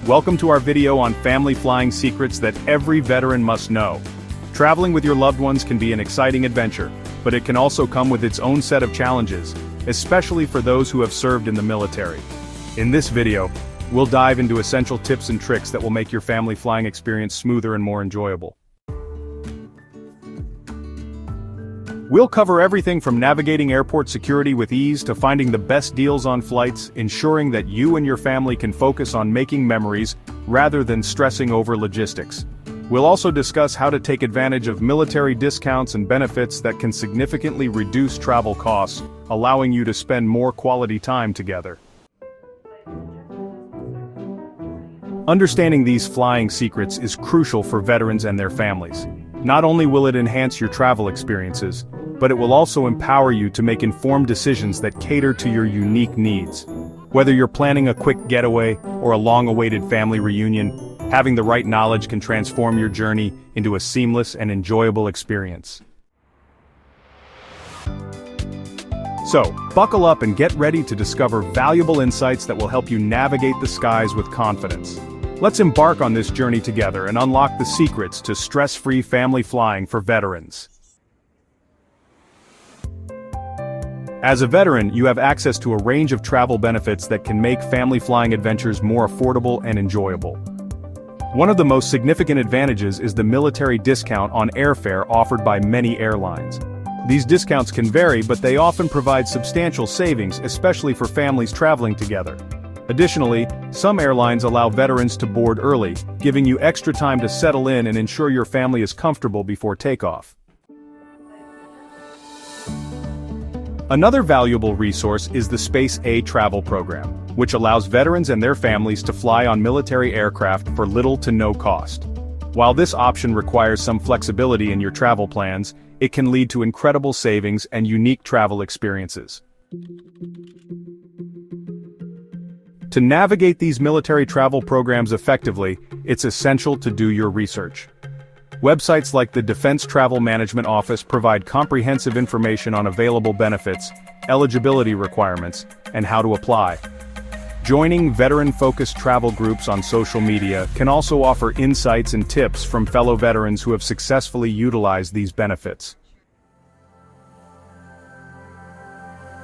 Welcome to our video on family flying secrets that every veteran must know. Traveling with your loved ones can be an exciting adventure, but it can also come with its own set of challenges, especially for those who have served in the military. In this video, we'll dive into essential tips and tricks that will make your family flying experience smoother and more enjoyable. We'll cover everything from navigating airport security with ease to finding the best deals on flights, ensuring that you and your family can focus on making memories rather than stressing over logistics. We'll also discuss how to take advantage of military discounts and benefits that can significantly reduce travel costs, allowing you to spend more quality time together. Understanding these flying secrets is crucial for veterans and their families. Not only will it enhance your travel experiences, but it will also empower you to make informed decisions that cater to your unique needs. Whether you're planning a quick getaway or a long-awaited family reunion, having the right knowledge can transform your journey into a seamless and enjoyable experience. So, buckle up and get ready to discover valuable insights that will help you navigate the skies with confidence. Let's embark on this journey together and unlock the secrets to stress-free family flying for veterans. As a veteran, you have access to a range of travel benefits that can make family flying adventures more affordable and enjoyable. One of the most significant advantages is the military discount on airfare offered by many airlines. These discounts can vary, but they often provide substantial savings, especially for families traveling together. Additionally, some airlines allow veterans to board early, giving you extra time to settle in and ensure your family is comfortable before takeoff. Another valuable resource is the Space A Travel Program, which allows veterans and their families to fly on military aircraft for little to no cost. While this option requires some flexibility in your travel plans, it can lead to incredible savings and unique travel experiences. To navigate these military travel programs effectively, it's essential to do your research. Websites like the Defense Travel Management Office provide comprehensive information on available benefits, eligibility requirements, and how to apply. Joining veteran-focused travel groups on social media can also offer insights and tips from fellow veterans who have successfully utilized these benefits.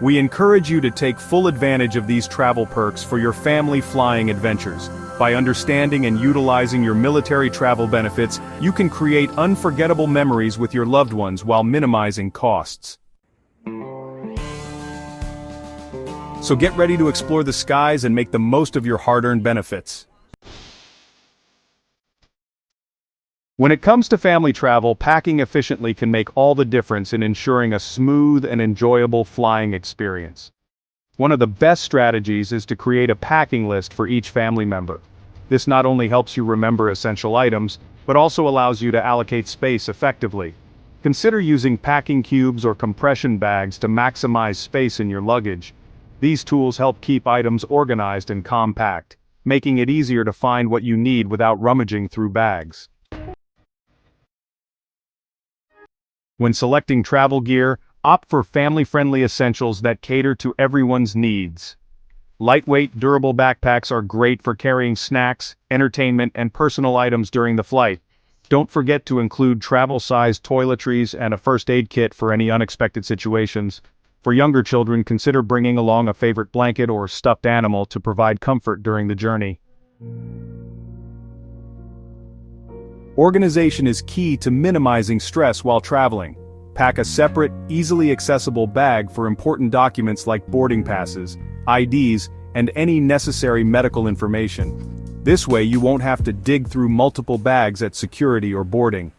We encourage you to take full advantage of these travel perks for your family flying adventures. By understanding and utilizing your military travel benefits, you can create unforgettable memories with your loved ones while minimizing costs. So get ready to explore the skies and make the most of your hard-earned benefits. When it comes to family travel, packing efficiently can make all the difference in ensuring a smooth and enjoyable flying experience. One of the best strategies is to create a packing list for each family member. This not only helps you remember essential items, but also allows you to allocate space effectively. Consider using packing cubes or compression bags to maximize space in your luggage. These tools help keep items organized and compact, making it easier to find what you need without rummaging through bags. When selecting travel gear, opt for family-friendly essentials that cater to everyone's needs. Lightweight, durable backpacks are great for carrying snacks, entertainment, and personal items during the flight. Don't forget to include travel-sized toiletries and a first aid kit for any unexpected situations. For younger children, consider bringing along a favorite blanket or stuffed animal to provide comfort during the journey. Organization is key to minimizing stress while traveling. Pack a separate, easily accessible bag for important documents like boarding passes, IDs, and any necessary medical information. This way you won't have to dig through multiple bags at security or boarding.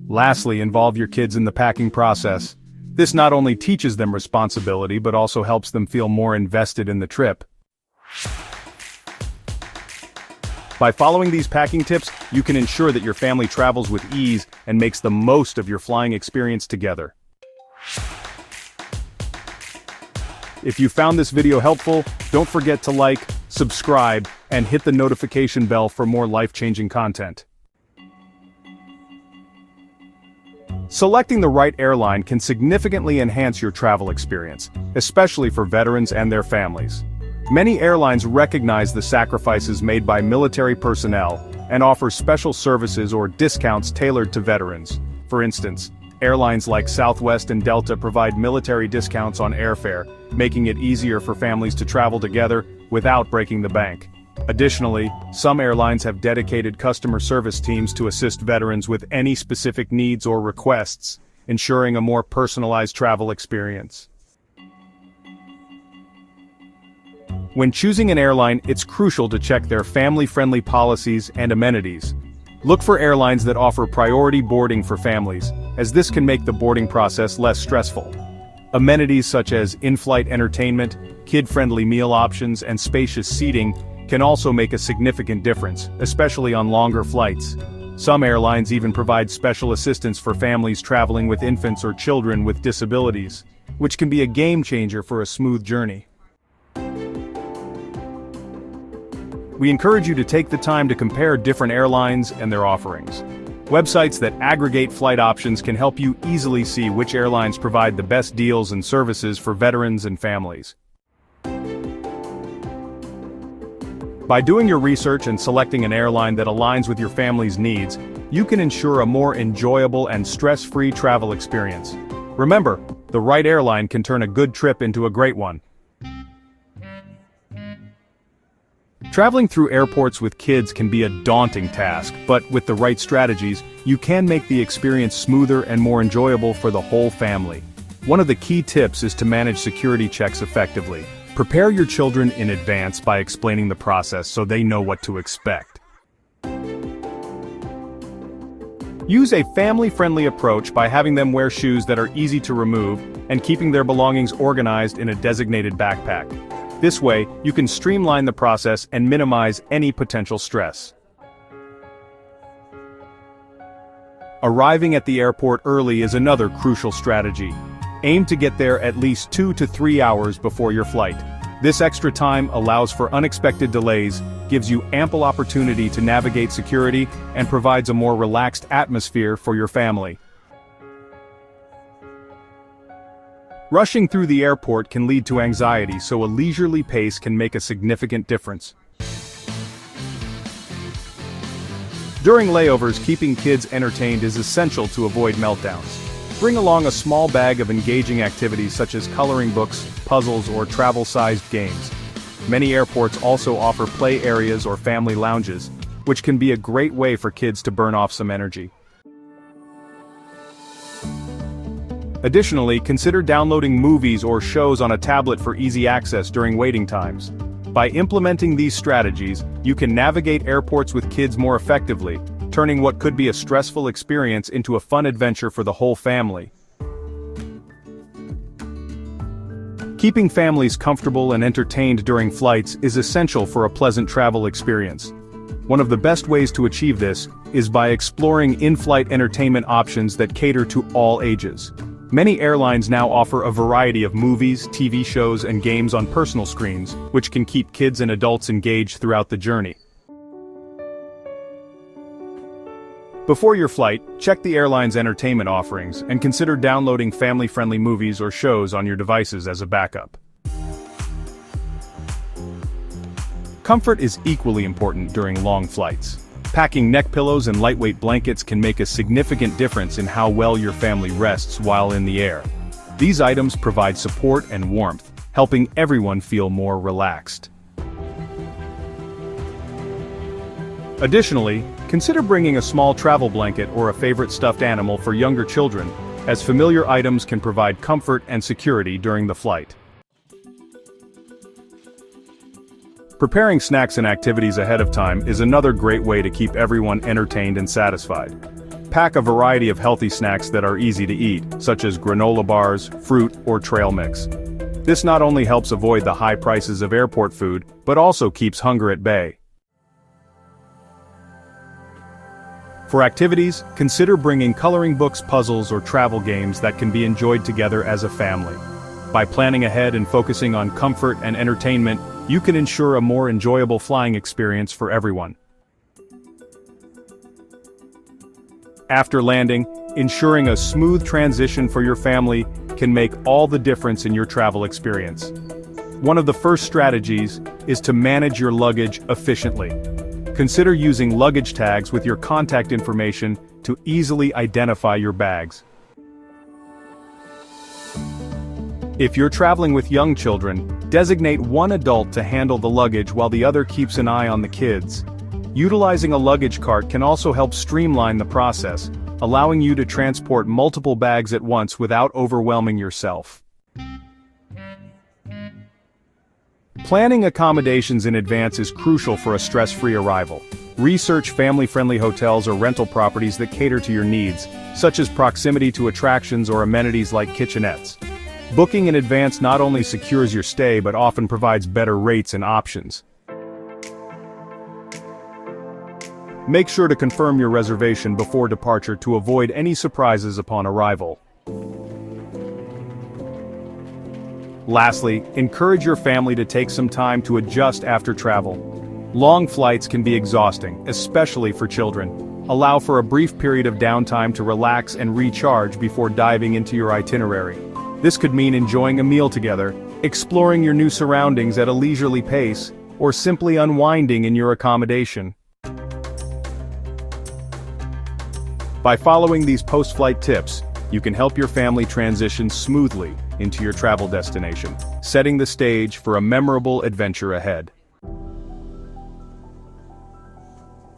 Lastly, involve your kids in the packing process. This not only teaches them responsibility but also helps them feel more invested in the trip. By following these packing tips, you can ensure that your family travels with ease and makes the most of your flying experience together. If you found this video helpful, don't forget to like, subscribe, and hit the notification bell for more life-changing content. Selecting the right airline can significantly enhance your travel experience, especially for veterans and their families. Many airlines recognize the sacrifices made by military personnel and offer special services or discounts tailored to veterans. For instance, airlines like Southwest and Delta provide military discounts on airfare, making it easier for families to travel together without breaking the bank. Additionally, some airlines have dedicated customer service teams to assist veterans with any specific needs or requests, ensuring a more personalized travel experience. When choosing an airline, it's crucial to check their family-friendly policies and amenities. Look for airlines that offer priority boarding for families, as this can make the boarding process less stressful. Amenities such as in-flight entertainment, kid-friendly meal options, and spacious seating can also make a significant difference, especially on longer flights. Some airlines even provide special assistance for families traveling with infants or children with disabilities, which can be a game changer for a smooth journey. We encourage you to take the time to compare different airlines and their offerings. Websites that aggregate flight options can help you easily see which airlines provide the best deals and services for veterans and families. By doing your research and selecting an airline that aligns with your family's needs, you can ensure a more enjoyable and stress-free travel experience. Remember, the right airline can turn a good trip into a great one. Traveling through airports with kids can be a daunting task, but with the right strategies, you can make the experience smoother and more enjoyable for the whole family. One of the key tips is to manage security checks effectively. Prepare your children in advance by explaining the process so they know what to expect. Use a family-friendly approach by having them wear shoes that are easy to remove and keeping their belongings organized in a designated backpack. This way, you can streamline the process and minimize any potential stress. Arriving at the airport early is another crucial strategy. Aim to get there at least 2 to 3 hours before your flight. This extra time allows for unexpected delays, gives you ample opportunity to navigate security, and provides a more relaxed atmosphere for your family. Rushing through the airport can lead to anxiety, so a leisurely pace can make a significant difference. During layovers, keeping kids entertained is essential to avoid meltdowns. Bring along a small bag of engaging activities such as coloring books, puzzles, or travel-sized games. Many airports also offer play areas or family lounges, which can be a great way for kids to burn off some energy. Additionally, consider downloading movies or shows on a tablet for easy access during waiting times. By implementing these strategies, you can navigate airports with kids more effectively, turning what could be a stressful experience into a fun adventure for the whole family. Keeping families comfortable and entertained during flights is essential for a pleasant travel experience. One of the best ways to achieve this is by exploring in-flight entertainment options that cater to all ages. Many airlines now offer a variety of movies, TV shows, and games on personal screens, which can keep kids and adults engaged throughout the journey. Before your flight, check the airline's entertainment offerings and consider downloading family-friendly movies or shows on your devices as a backup. Comfort is equally important during long flights. Packing neck pillows and lightweight blankets can make a significant difference in how well your family rests while in the air. These items provide support and warmth, helping everyone feel more relaxed. Additionally, consider bringing a small travel blanket or a favorite stuffed animal for younger children, as familiar items can provide comfort and security during the flight. Preparing snacks and activities ahead of time is another great way to keep everyone entertained and satisfied. Pack a variety of healthy snacks that are easy to eat, such as granola bars, fruit, or trail mix. This not only helps avoid the high prices of airport food, but also keeps hunger at bay. For activities, consider bringing coloring books, puzzles, or travel games that can be enjoyed together as a family. By planning ahead and focusing on comfort and entertainment, you can ensure a more enjoyable flying experience for everyone. After landing, ensuring a smooth transition for your family can make all the difference in your travel experience. One of the first strategies is to manage your luggage efficiently. Consider using luggage tags with your contact information to easily identify your bags. If you're traveling with young children, designate one adult to handle the luggage while the other keeps an eye on the kids. Utilizing a luggage cart can also help streamline the process, allowing you to transport multiple bags at once without overwhelming yourself. Planning accommodations in advance is crucial for a stress-free arrival. Research family-friendly hotels or rental properties that cater to your needs, such as proximity to attractions or amenities like kitchenettes. Booking in advance not only secures your stay but often provides better rates and options. Make sure to confirm your reservation before departure to avoid any surprises upon arrival. Lastly, encourage your family to take some time to adjust after travel. Long flights can be exhausting, especially for children. Allow for a brief period of downtime to relax and recharge before diving into your itinerary. This could mean enjoying a meal together, exploring your new surroundings at a leisurely pace, or simply unwinding in your accommodation. By following these post-flight tips, you can help your family transition smoothly into your travel destination, setting the stage for a memorable adventure ahead.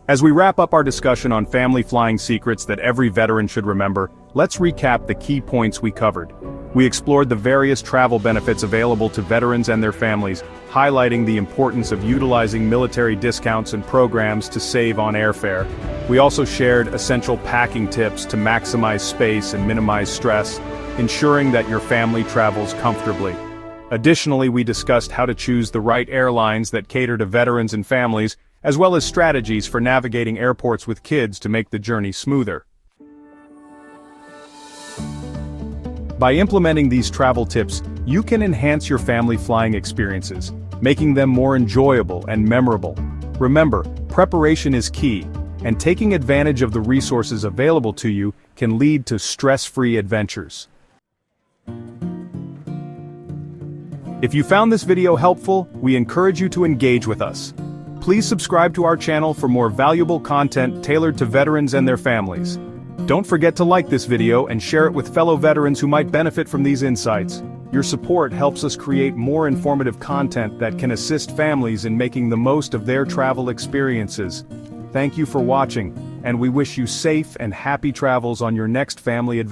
As we wrap up our discussion on family flying secrets that every veteran should remember, let's recap the key points we covered. We explored the various travel benefits available to veterans and their families, highlighting the importance of utilizing military discounts and programs to save on airfare. We also shared essential packing tips to maximize space and minimize stress, ensuring that your family travels comfortably. Additionally, we discussed how to choose the right airlines that cater to veterans and families, as well as strategies for navigating airports with kids to make the journey smoother. By implementing these travel tips, you can enhance your family flying experiences, making them more enjoyable and memorable. Remember, preparation is key, and taking advantage of the resources available to you can lead to stress-free adventures. If you found this video helpful, we encourage you to engage with us. Please subscribe to our channel for more valuable content tailored to veterans and their families. Don't forget to like this video and share it with fellow veterans who might benefit from these insights. Your support helps us create more informative content that can assist families in making the most of their travel experiences. Thank you for watching, and we wish you safe and happy travels on your next family adventure.